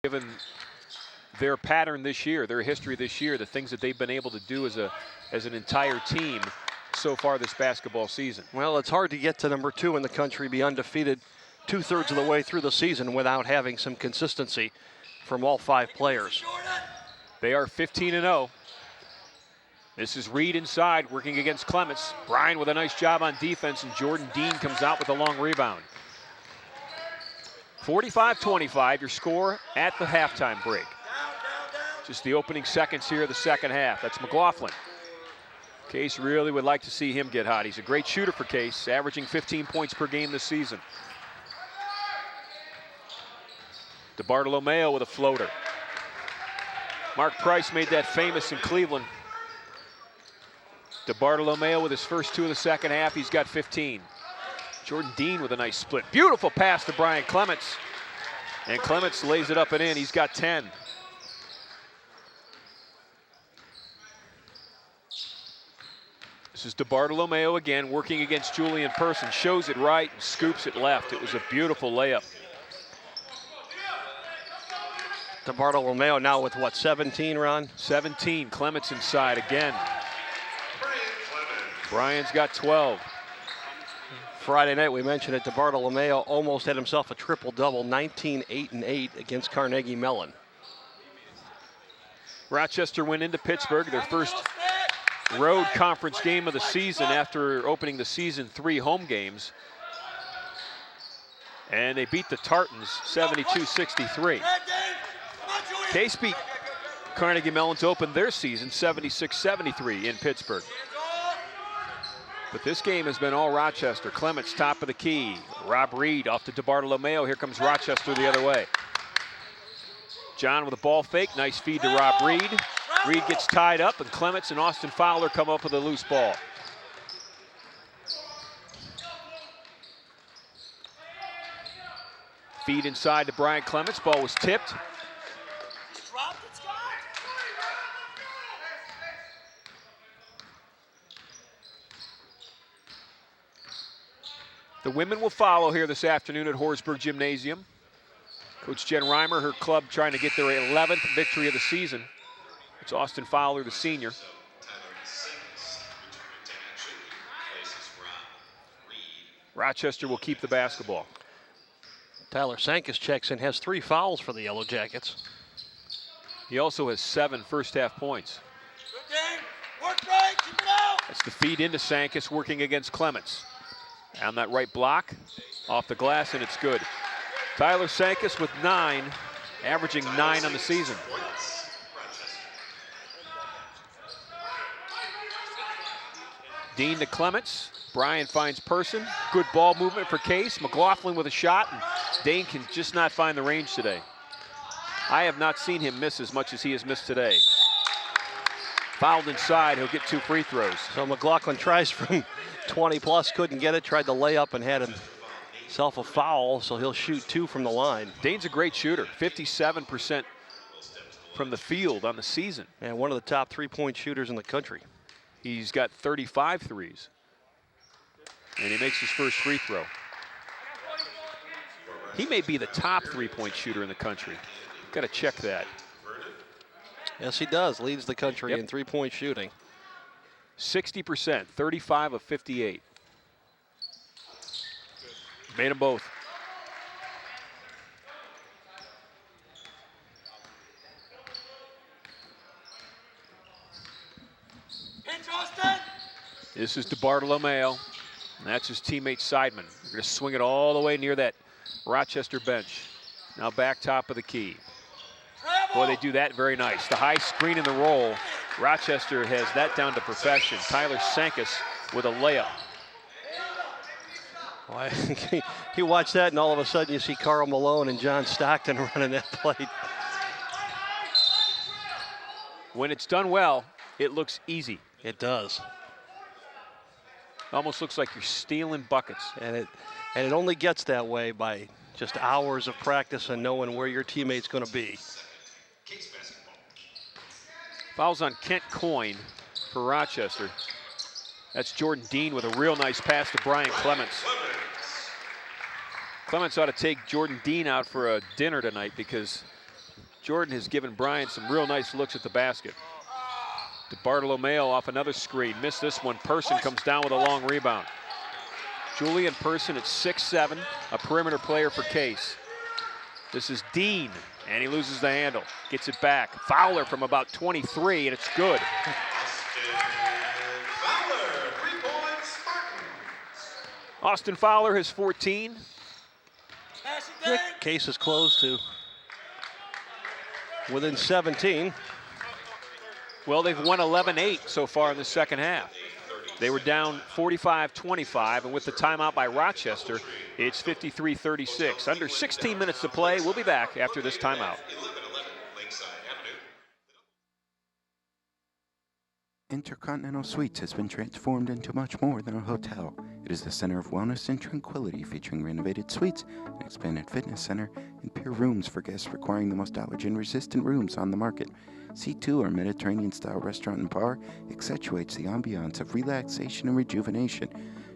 Given their pattern this year, their history this year, the things that they've been able to do as an entire team so far this basketball season. Well, it's hard to get to number 2 in the country, be undefeated 2/3 of the way through the season without having some consistency from all 5 players. They are 15-0. This is Reed inside, working against Clements. Bryan with a nice job on defense, and Jordan Dean comes out with a long rebound. 45-25, your score at the halftime break. Just the opening seconds here of the second half. That's McLaughlin. Case really would like to see him get hot. He's a great shooter for Case, averaging 15 points per game this season. DeBartolomeo with a floater. Mark Price made that famous in Cleveland. DeBartolomeo with his first 2 of the second half, he's got 15. Jordan Dean with a nice split. Beautiful pass to Bryan Clements. And Clements lays it up and in. He's got 10. This is DeBartolomeo again, working against Julian Person. Shows it right, scoops it left. It was a beautiful layup. DeBartolomeo now with what, 17, Ron? 17. Clements inside again. Bryan's got 12. Friday night, we mentioned it, DeBartolomeo almost had himself a triple-double, 19, 8, and 8 against Carnegie Mellon. Rochester went into Pittsburgh, their first road conference game of the season after opening the season 3 home games. And they beat the Tartans 72-63. Case beat Carnegie Mellon to open their season 76-73 in Pittsburgh. But this game has been all Rochester. Clements top of the key. Rob Reed off to DeBartolomeo. Here comes Rochester the other way. John with a ball fake. Nice feed to Rob Reed. Reed gets tied up, and Clements and Austin Fowler come up with a loose ball. Feed inside to Bryan Clements. Ball was tipped. The women will follow here this afternoon at Horsburgh Gymnasium. Coach Jen Reimer, her club trying to get their 11th victory of the season. It's Austin Fowler, the senior. Rochester will keep the basketball. Tyler Sankis checks in, has 3 fouls for the Yellow Jackets. He also has 7 first-half points. Good game. Work right. Keep it out. That's the feed into Sankis, working against Clements. On that right block, off the glass, and it's good. Tyler Sankis with 9, averaging 9 on the season. Dean to Clements. Bryan finds Person. Good ball movement for Case. McLaughlin with a shot, and Dane can just not find the range today. I have not seen him miss as much as he has missed today. Fouled inside, he'll get 2 free throws. So McLaughlin tries from 20 plus, couldn't get it, tried to lay up and had himself a foul, so he'll shoot 2 from the line. Dane's a great shooter, 57% from the field on the season. And one of the top 3-point shooters in the country. He's got 35 threes. And he makes his first free throw. He may be the top 3-point shooter in the country. Got to check that. Yes, he does. Leads the country in 3-point shooting. 60%, 35 of 58. Made them both. This is DeBartolomeo, and that's his teammate Seidman. They're going to swing it all the way near that Rochester bench. Now back top of the key. Boy, they do that very nice. The high screen and the roll. Rochester has that down to perfection. Tyler Sankis with a layup. Well, you watch that, and all of a sudden you see Carl Malone and John Stockton running that play. When it's done well, it looks easy. It does. Almost looks like you're stealing buckets. And it only gets that way by just hours of practice and knowing where your teammate's going to be. Fouls on Kent Coyne for Rochester. That's Jordan Dean with a real nice pass to Bryan Clements. Clements ought to take Jordan Dean out for a dinner tonight, because Jordan has given Bryant some real nice looks at the basket. DeBartolomeo off another screen. Missed this one. Person comes down with a long rebound. Julian Person at 6'7", a perimeter player for Case. This is Dean, and he loses the handle. Gets it back. Fowler from about 23, and it's good. Austin Fowler has 14. Case is close to within 17. Well, they've won 11-8 so far in the second half. They were down 45-25, and with the timeout by Rochester, it's 53-36. Under 16 minutes to play. We'll be back after this timeout. Intercontinental Suites has been transformed into much more than a hotel. It is the center of wellness and tranquility, featuring renovated suites, an expanded fitness center, and pure rooms for guests requiring the most allergen-resistant rooms on the market. C2, our Mediterranean-style restaurant and bar, accentuates the ambiance of relaxation and rejuvenation.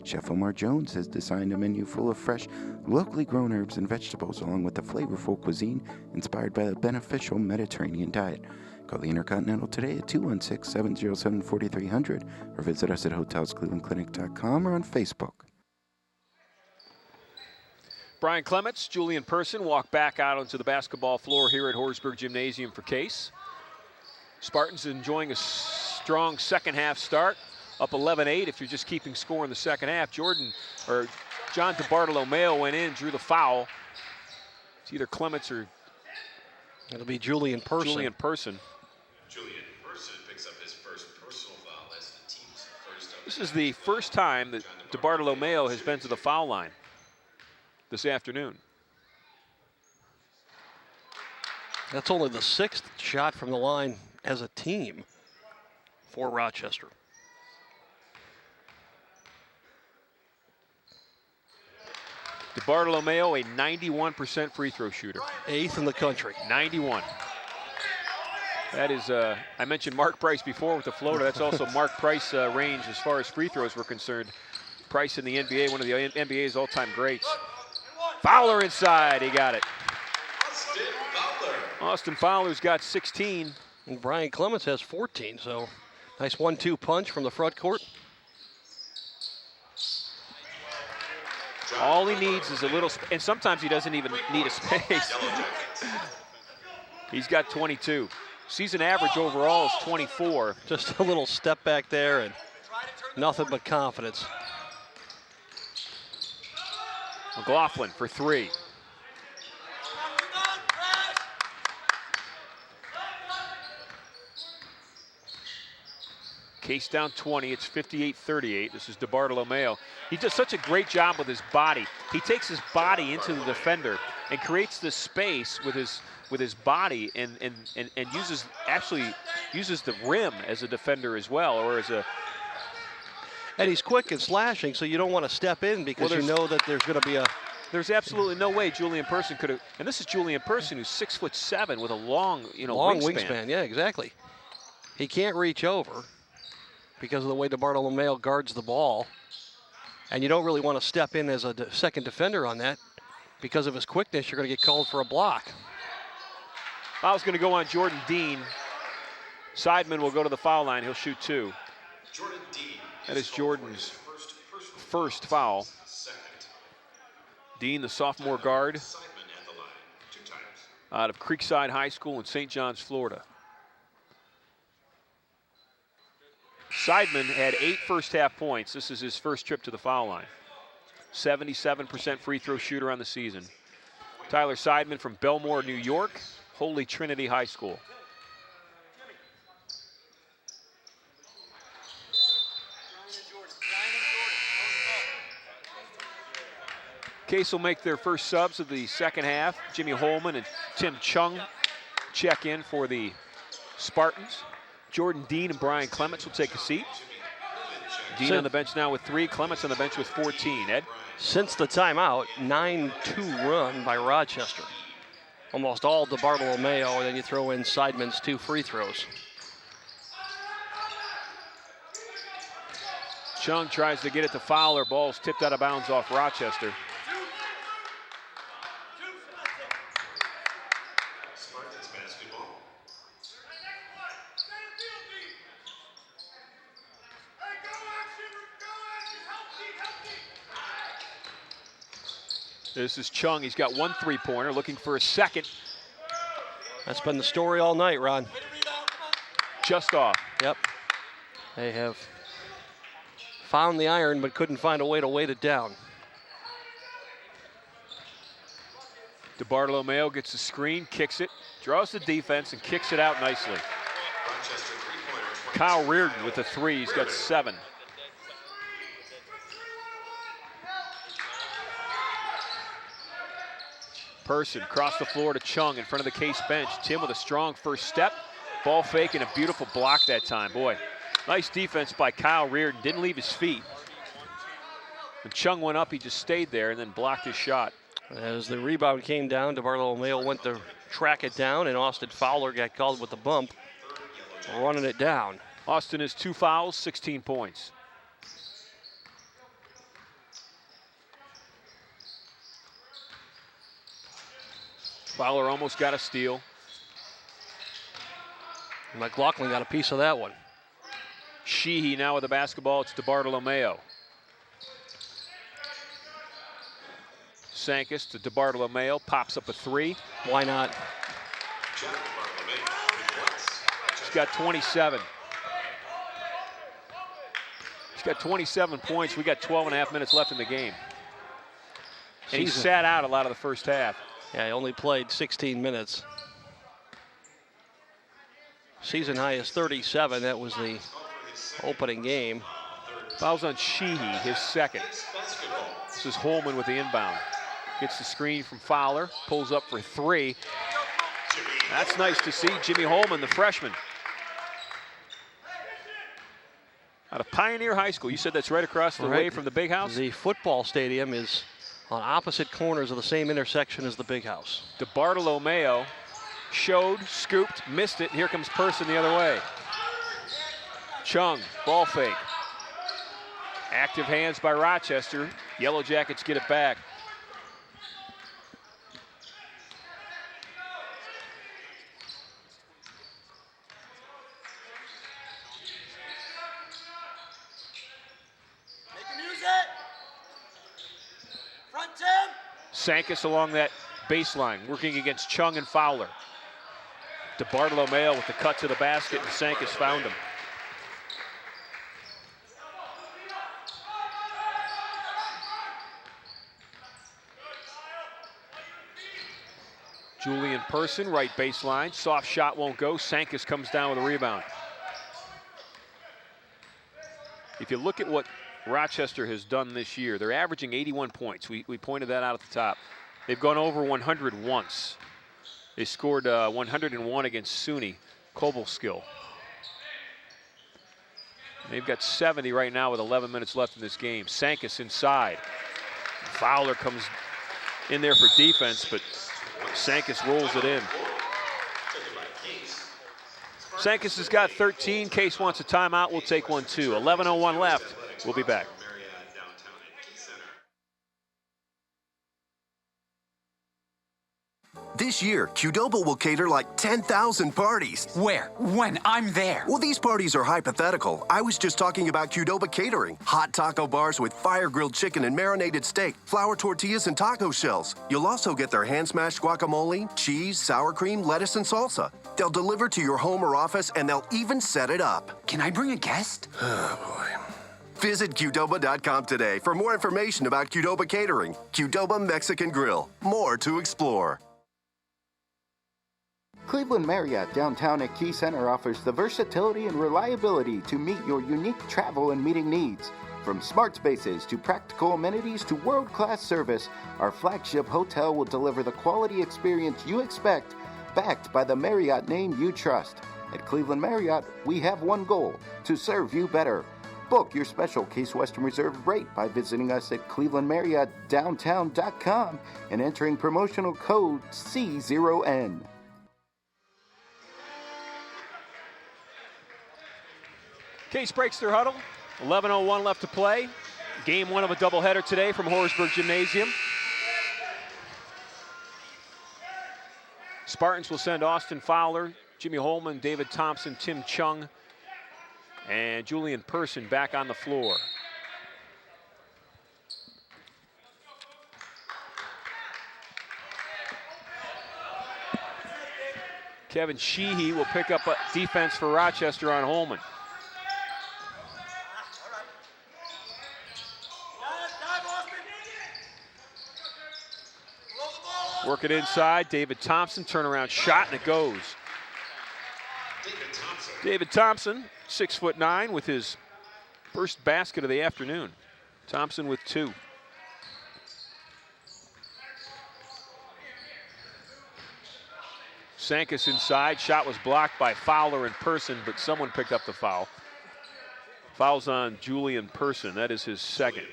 Chef Omar Jones has designed a menu full of fresh, locally grown herbs and vegetables, along with a flavorful cuisine inspired by the beneficial Mediterranean diet. Call the Intercontinental today at 216-707-4300 or visit us at hotelsclevelandclinic.com or on Facebook. Brian Clements, Julian Person walk back out onto the basketball floor here at Horsburgh Gymnasium for Case. Spartans enjoying a strong second half start, up 11-8 if you're just keeping score in the second half. John DeBartolomeo went in, drew the foul. It's either Clements or it'll be Julian Person. Julian Person picks up his first personal foul as the team's first. This is the first time that DeBartolomeo has been to the foul line this afternoon. That's only the 6th shot from the line as a team for Rochester. DeBartolomeo, a 91% free throw shooter. 8th in the country. 91. That is, I mentioned Mark Price before with the floater. That's also Mark Price range as far as free throws were concerned. Price in the NBA, one of the NBA's all-time greats. Fowler inside, he got it. Austin Fowler's got 16. And Brian Clements has 14, so nice 1-2 punch from the front court. All he needs is a little, and sometimes he doesn't even need a space. He's got 22. Season average overall is 24. Just a little step back there and nothing but confidence. McLaughlin for 3. Case down 20, it's 58-38. This is DeBartolomeo. He does such a great job with his body. He takes his body into the defender and creates this space with his body and uses the rim as a defender as well, or as a. And he's quick and slashing, so you don't want to step in because you know that there's going to be a. There's absolutely no way Julian Person could have. And this is Julian Person, who's 6'7" with a long wingspan. Yeah, exactly. He can't reach over because of the way DeBartolomeo guards the ball. And you don't really want to step in as a second defender on that. Because of his quickness, you're going to get called for a block. Foul's going to go on Jordan Dean. Seidman will go to the foul line. He'll shoot 2. That is Jordan's first foul. Dean, the sophomore guard out of Creekside High School in St. John's, Florida. Seidman had 8 first-half points. This is his first trip to the foul line. 77% free throw shooter on the season. Tyler Seidman from Belmore, New York, Holy Trinity High School. Case will make their first subs of the second half. Jimmy Holman and Tim Chung check in for the Spartans. Jordan Dean and Brian Clements will take a seat. Dean on the bench now with 3, Clements on the bench with 14. Ed? Since the timeout, 9-2 run by Rochester. Almost all DeBartolomeo, and then you throw in Seidman's 2 free throws. Chung tries to get it to Fowler. Ball's tipped out of bounds off Rochester. basketball. This is Chung. He's got 1 3-pointer, looking for a second. That's been the story all night, Ron. Just off. Yep. They have found the iron but couldn't find a way to weight it down. DeBartolomeo gets the screen, kicks it, draws the defense, and kicks it out nicely. Rochester three-pointer. Kyle Reardon with a 3. He's got 7. Person across the floor to Chung in front of the Case bench. Tim with a strong first step. Ball fake and a beautiful block that time. Boy, nice defense by Kyle Reardon. Didn't leave his feet. When Chung went up, he just stayed there and then blocked his shot. As the rebound came down, DeBartolomeo went to track it down, and Austin Fowler got called with the bump, running it down. Austin has 2 fouls, 16 points. Fowler almost got a steal. McLaughlin got a piece of that one. Sheehy now with the basketball. It's DeBartolomeo. Sankis to DeBartolomeo, pops up a 3. Why not? He's got 27. He's got 27 points. We got 12 and a half minutes left in the game. And he sat out a lot of the first half. Yeah, he only played 16 minutes. Season high is 37. That was the opening game. Fouls on Sheehy, his second. This is Holman with the inbound. Gets the screen from Fowler, pulls up for 3. That's nice to see. Jimmy Holman, the freshman. Out of Pioneer High School. You said that's right across the way from the big house? The football stadium is on opposite corners of the same intersection as the big house. DeBartolomeo showed, scooped, missed it, and here comes Person the other way. Chung, ball fake. Active hands by Rochester. Yellow Jackets get it back. Sankis along that baseline, working against Chung and Fowler. DeBartolomeo with the cut to the basket, and Sankis found him. Julian Person, right baseline. Soft shot won't go. Sankis comes down with a rebound. If you look at what Rochester has done this year, they're averaging 81 points. We pointed that out at the top. They've gone over 100 once. They scored 101 against SUNY Kovalskill. They've got 70 right now with 11 minutes left in this game. Sankis inside. Fowler comes in there for defense, but Sankis rolls it in. Sankis has got 13. Case wants a timeout. We'll take one too. 11:01 left. We'll be back. This year, Qdoba will cater like 10,000 parties. Where? When? I'm there. Well, these parties are hypothetical. I was just talking about Qdoba catering. Hot taco bars with fire-grilled chicken and marinated steak, flour tortillas and taco shells. You'll also get their hand-smashed guacamole, cheese, sour cream, lettuce, and salsa. They'll deliver to your home or office, and they'll even set it up. Can I bring a guest? Oh, boy. Visit Qdoba.com today for more information about Qdoba catering. Qdoba Mexican Grill. More to explore. Cleveland Marriott downtown at Key Center offers the versatility and reliability to meet your unique travel and meeting needs. From smart spaces to practical amenities to world-class service, our flagship hotel will deliver the quality experience you expect, backed by the Marriott name you trust. At Cleveland Marriott, we have one goal: to serve you better. Book your special Case Western Reserve rate by visiting us at clevelandmarriottdowntown.com and entering promotional code C0N. Case breaks their huddle. 11:01 left to play. Game 1 of a doubleheader today from Horsburgh Gymnasium. Spartans will send Austin Fowler, Jimmy Holman, David Thompson, Tim Chung, and Julian Person back on the floor. Kevin Sheehy will pick up a defense for Rochester on Holman. Work it inside, David Thompson, turnaround shot, and it goes. David Thompson, 6'9", with his first basket of the afternoon. Thompson with 2. Sankis inside, shot was blocked by Fowler in Person, but someone picked up the foul. Foul's on Julian Person, that is his second.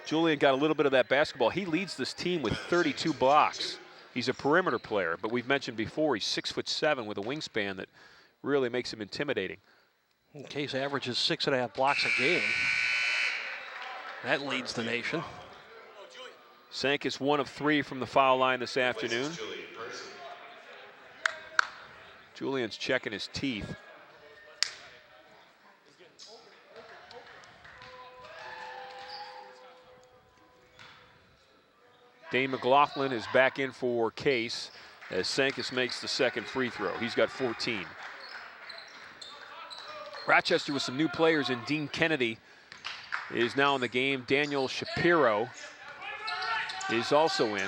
Julian got a little bit of that basketball. He leads this team with 32 blocks. He's a perimeter player, but we've mentioned before he's 6'7" with a wingspan that really makes him intimidating. Case averages 6.5 blocks a game. That leads the nation. Sankis 1 of 3 from the foul line this afternoon. Julian's checking his teeth. Dane McLaughlin is back in for Case as Sankis makes the second free throw. He's got 14. Rochester with some new players, and Dean Kennedy is now in the game. Daniel Shapiro is also in,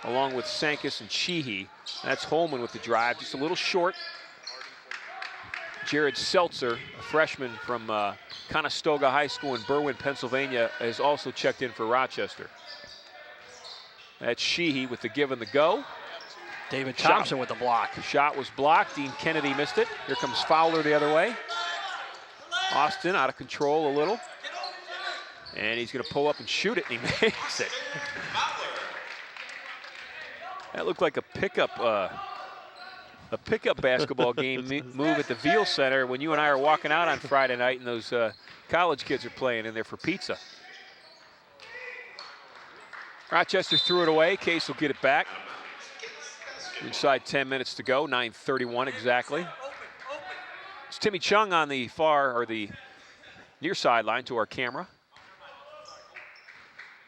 along with Sankis and Sheehy. That's Holman with the drive, just a little short. Jared Seltzer, a freshman from Conestoga High School in Berwyn, Pennsylvania, has also checked in for Rochester. That's Sheehy with the give and the go. David Thompson with the block. The shot was blocked. Dean Kennedy missed it. Here comes Fowler the other way. Austin out of control a little. And he's going to pull up and shoot it, and he makes it. That looked like a pickup basketball game move at the Veal Center when you and I are walking out on Friday night and those college kids are playing in there for pizza. Rochester threw it away. Case will get it back. Inside 10 minutes to go, 9:31 exactly. It's Timmy Chung on the far, or the near sideline to our camera.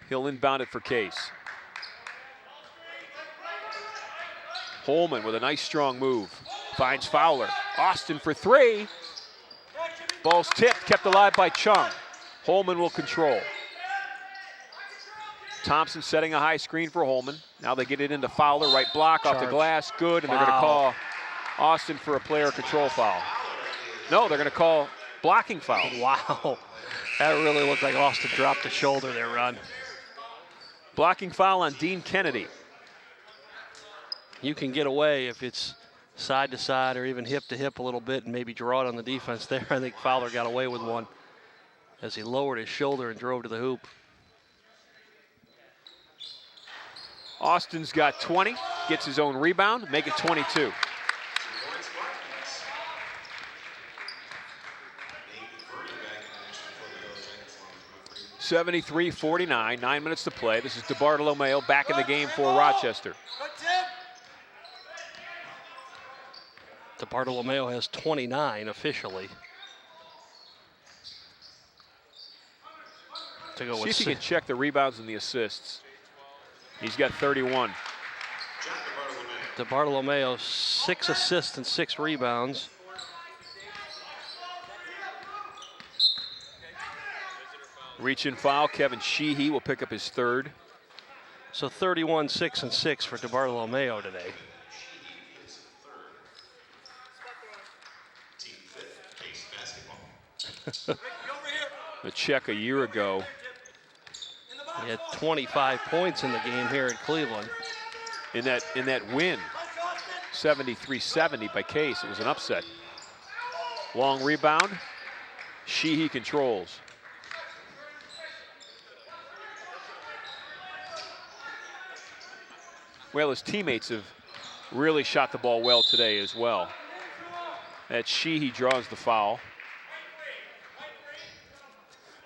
He'll inbound it for Case. Holman with a nice strong move. Finds Fowler. Austin for 3. Ball's tipped, kept alive by Chung. Holman will control. Thompson setting a high screen for Holman. Now they get it into Fowler, right block off the glass, good, and they're going to call Austin for a player control foul. No, they're going to call blocking foul. Wow, that really looked like Austin dropped the shoulder there, Ron. Blocking foul on Dean Kennedy. You can get away if it's side to side or even hip to hip a little bit and maybe draw it on the defense there. I think Fowler got away with one as he lowered his shoulder and drove to the hoop. Austin's got 20, gets his own rebound, make it 22. (73-49), 9 minutes to play. This is DeBartolomeo back in the game for Rochester. DeBartolomeo has 29 officially. To go See with if he can check the rebounds and the assists. He's got 31. DeBartolomeo, 6 assists and 6 rebounds. Reach and foul. Kevin Sheehy will pick up his third. So 31, 6, and 6 for DeBartolomeo today. A check a year ago. He had 25 points in the game here in Cleveland. In that win, 73-70 by Case. It was an upset. Long rebound. Sheehy controls. Well, his teammates have really shot the ball well today as well. That Sheehy draws the foul.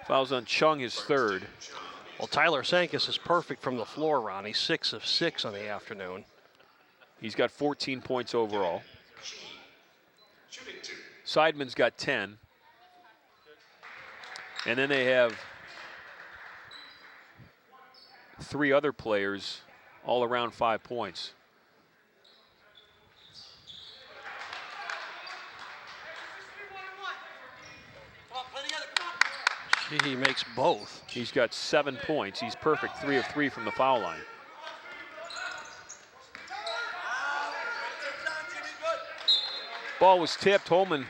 Foul's on Chung, his third. Well, Tyler Sankis is perfect from the floor, Ron. He's 6 of 6 on the afternoon. He's got 14 points overall. Shooting 2. Seidman's got 10. And then they have 3 other players all around 5 points. He makes both. He's got 7 points. He's perfect, 3 of 3 from the foul line. Ball was tipped. Holman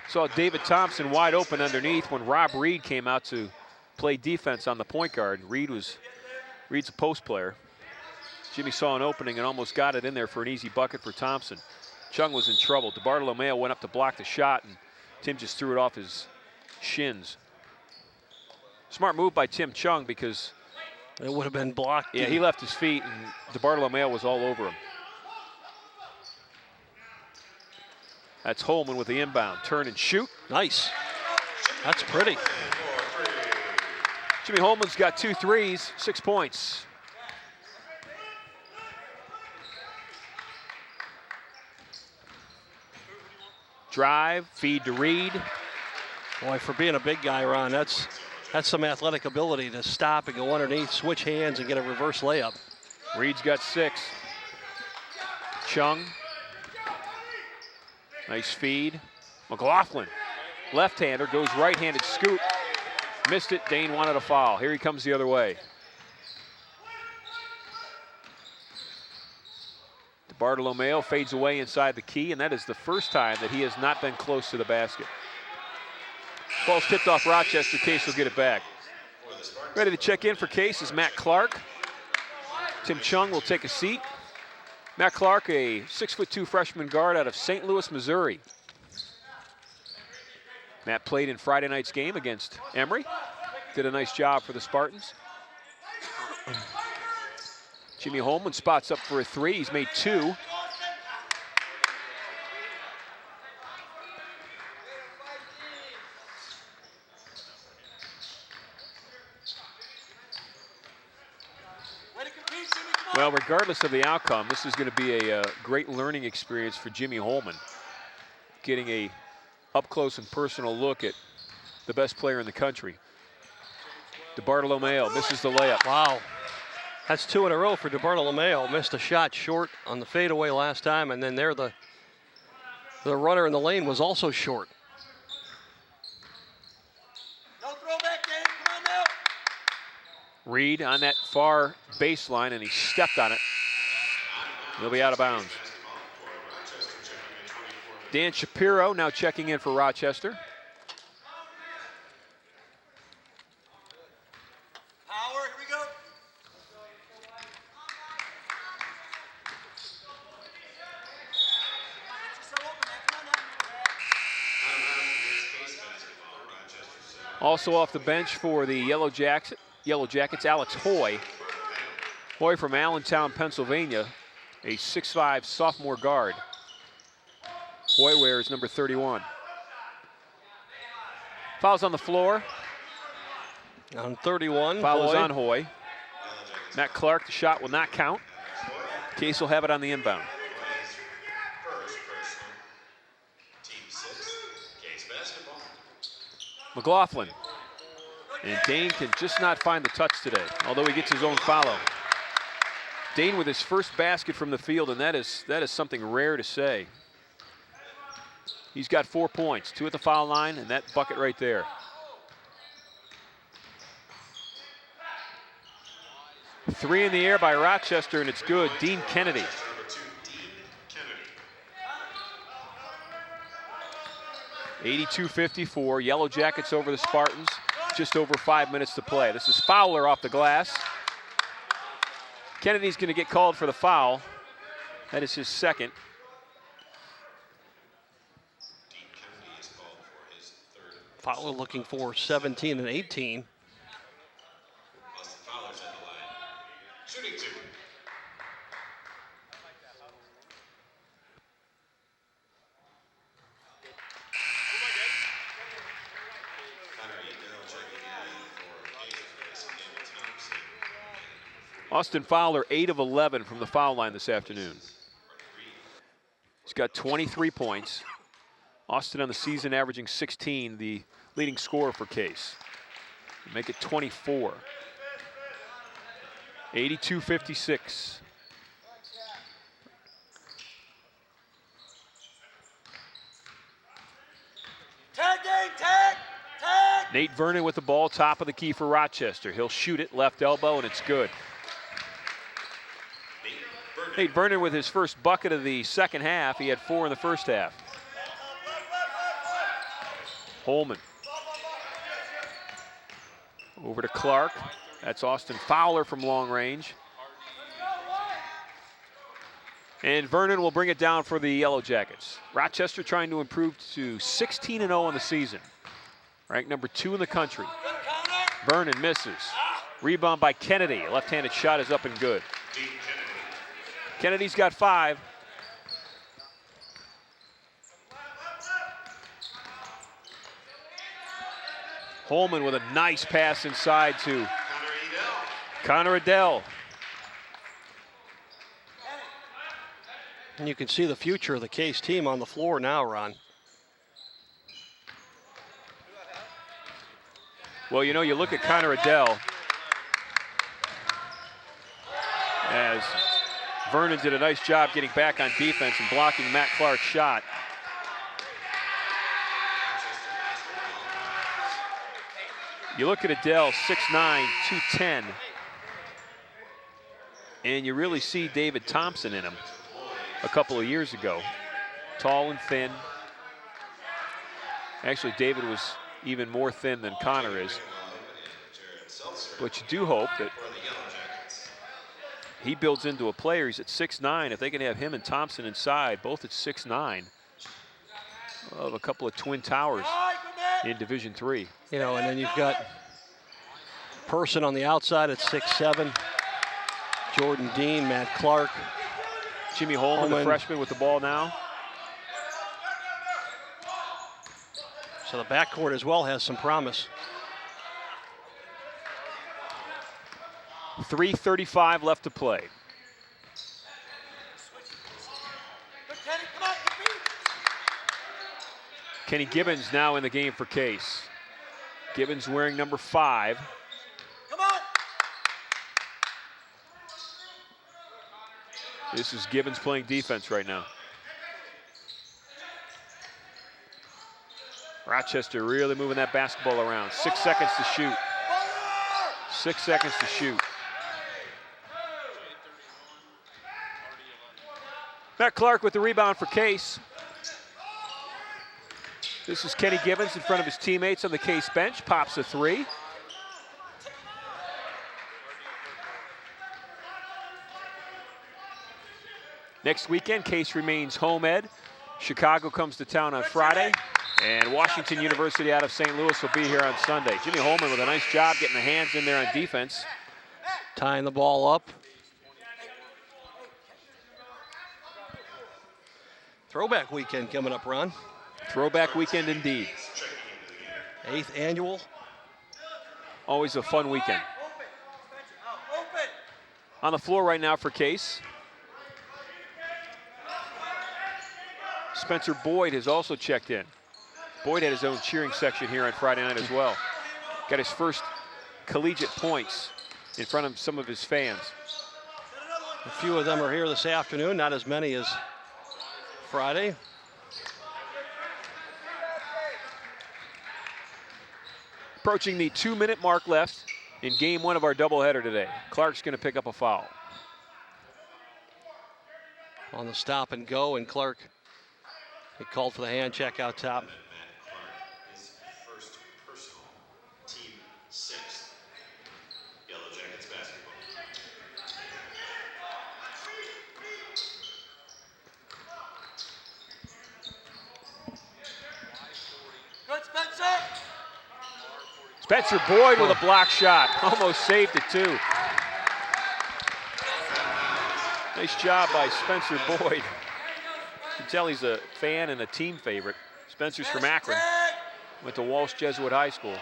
saw David Thompson wide open underneath when Rob Reed came out to play defense on the point guard. Reed's a post player. Jimmy saw an opening and almost got it in there for an easy bucket for Thompson. Chung was in trouble. DeBartolomeo went up to block the shot, and Tim just threw it off his shins. Smart move by Tim Chung because it would have been blocked. Yeah, he left his feet, and DeBartolomeo was all over him. That's Holman with the inbound. Turn and shoot. Nice. That's pretty. Jimmy Holman's got 2 threes, 6 points. Drive, feed to Reed. Boy, for being a big guy, Ron, that's some athletic ability to stop and go underneath, switch hands, and get a reverse layup. Reed's got 6. Chung. Nice feed. McLaughlin, left-hander, goes right-handed scoop. Missed it. Dane wanted a foul. Here he comes the other way. DeBartolomeo fades away inside the key, and that is the first time that he has not been close to the basket. Ball's tipped off Rochester. Case will get it back. Ready to check in for Case is Matt Clark. Tim Chung will take a seat. Matt Clark, a 6'2" freshman guard out of St. Louis, Missouri. Matt played in Friday night's game against Emory. Did a nice job for the Spartans. Jimmy Holman spots up for a 3. He's made 2. Well, regardless of the outcome, this is going to be a great learning experience for Jimmy Holman. Getting a up-close and personal look at the best player in the country. DeBartolomeo misses the layup. Wow. That's 2 in a row for DeBartolomeo. Missed a shot short on the fadeaway last time, and then there the runner in the lane was also short. No throwback game. Come on now. Reed on that far baseline, and he stepped on it. He'll be out of bounds. Dan Shapiro now checking in for Rochester. Power. Here we go. Also off the bench for the Yellow Jackets, Alex Hoy. Hoy from Allentown, Pennsylvania, a 6'5" sophomore guard. Hoy wears number 31. Fouls on the floor. On 31, Foul is Hoy. on Hoy. Matt Clark, the shot will not count. Case will have it on the inbound. First personal. Team 6. Case basketball. McLaughlin. And Dane can just not find the touch today, although he gets his own follow. Dane with his first basket from the field, and that is something rare to say. He's got 4 points, 2 at the foul line, and that bucket right there. Three in the air by Rochester, and it's good. Dean Kennedy. Number 2, Dean Kennedy. 82-54, Yellow Jackets over the Spartans. Just over 5 minutes to play. This is Fowler off the glass. Kennedy's going to get called for the foul. That is his second. Dean Kennedy is called for his 3rd. Fowler looking for 17 and 18. Austin Fowler's at the line. Shooting 2. Connor Yedell checking in for Cases. David Thompson. Austin Fowler, 8 of 11 from the foul line this afternoon. He's got 23 points. Austin on the season averaging 16, the leading scorer for Case. Make it 24. 82-56. Tag game, tag! Tag! Nate Vernon with the ball, top of the key for Rochester. He'll shoot it, left elbow, and it's good. Nate Vernon with his first bucket of the second half. He had 4 in the first half. Holman. Over to Clark. That's Austin Fowler from long range. And Vernon will bring it down for the Yellow Jackets. Rochester trying to improve to 16-0 on the season. Ranked number 2 in the country. Vernon misses. Rebound by Kennedy. Left-handed shot is up and good. Kennedy's got 5. Holman with a nice pass inside to Connor Adell. And you can see the future of the Case team on the floor now, Ron. Well, you know, you look at Connor Adell as Vernon did a nice job getting back on defense and blocking Matt Clark's shot. You look at Adell, 6'9", 210, and you really see David Thompson in him a couple of years ago. Tall and thin. Actually, David was even more thin than Connor is. But you do hope that he builds into a player. He's at 6'9". If they can have him and Thompson inside, both at 6'9", of a couple of twin towers in Division III. You know, and then you've got Person on the outside at 6'7". Jordan Dean, Matt Clark. Jimmy Holman, the freshman, with the ball now. So the backcourt as well has some promise. 3:35 left to play. Kenny Gibbons now in the game for Case. Gibbons wearing number 5. Come on! This is Gibbons playing defense right now. Rochester really moving that basketball around. 6 seconds to shoot. 6 seconds to shoot. Matt Clark with the rebound for Case. This is Kenny Gibbons in front of his teammates on the Case bench. Pops a 3. Next weekend, Case remains home ed. Chicago comes to town on Friday. And Washington University out of St. Louis will be here on Sunday. Jimmy Holman with a nice job getting the hands in there on defense. Tying the ball up. Throwback weekend coming up, Ron. Throwback weekend indeed. 8th annual. Always a fun weekend. On the floor right now for Case. Spencer Boyd has also checked in. Boyd had his own cheering section here on Friday night as well. Got his first collegiate points in front of some of his fans. A few of them are here this afternoon, not as many as Friday. Approaching the 2-minute mark left in game 1 of our doubleheader today. Clark's going to pick up a foul. On the stop and go, and Clark, he called for the hand check out top. His first personal, team 6th. Yellow Jackets basketball. Good, Spencer! Spencer Boyd with a block shot. Almost saved it too. Nice job by Spencer Boyd. You can tell he's a fan and a team favorite. Spencer's from Akron. Went to Walsh Jesuit High School.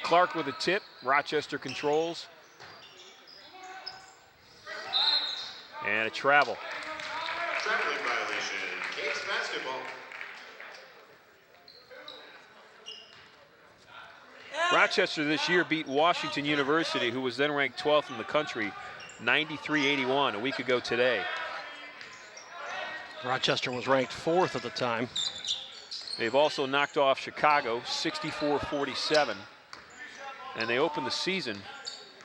Clark with a tip. Rochester controls. And a travel. Traveling violation. Case basketball. Rochester this year beat Washington University, who was then ranked 12th in the country, 93-81 a week ago today. Rochester was ranked 4th at the time. They've also knocked off Chicago 64-47. And they opened the season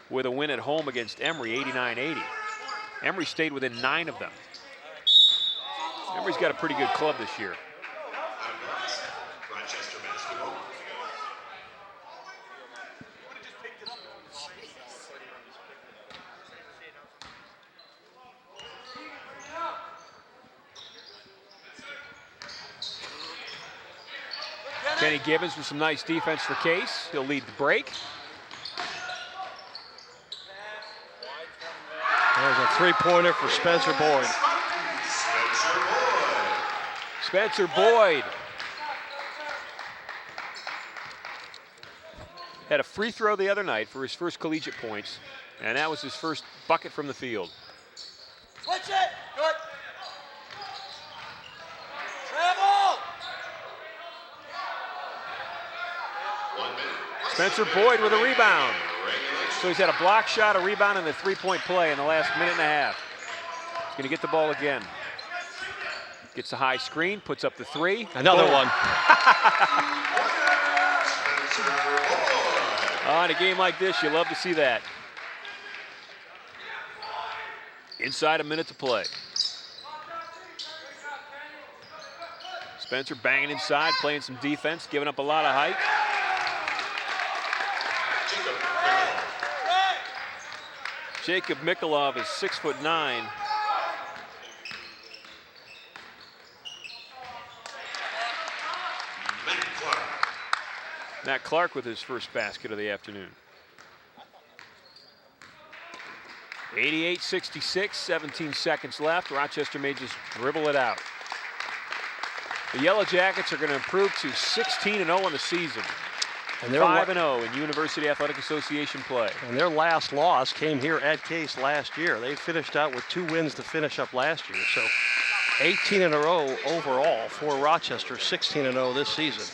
with a win at home against Emory, 89-80. Emory stayed within 9 of them. Emory's got a pretty good club this year. Rochester basketball. Kenny Gibbons with some nice defense for Case. He'll lead the break. There's a three-pointer for Spencer Boyd. Spencer Boyd had a free throw the other night for his first collegiate points, and that was his first bucket from the field. Switch it. Good. Travel. 1 minute. Spencer Boyd with a rebound. So he's had a block shot, a rebound, and a three-point play in the last minute and a half. He's going to get the ball again. Gets a high screen, puts up the three. Another Boom. one. In a game like this, you love to see that. Inside a minute to play. Spencer banging inside, playing some defense, giving up a lot of height. Jacob Mikolov is 6'9". Matt Clark with his first basket of the afternoon. 88-66, 17 seconds left. Rochester may just dribble it out. The Yellow Jackets are going to improve to 16-0 in the season. And they're 5-0 in University Athletic Association play. And their last loss came here at Case last year. They finished out with 2 wins to finish up last year. So 18 in a row overall for Rochester, 16-0 this season.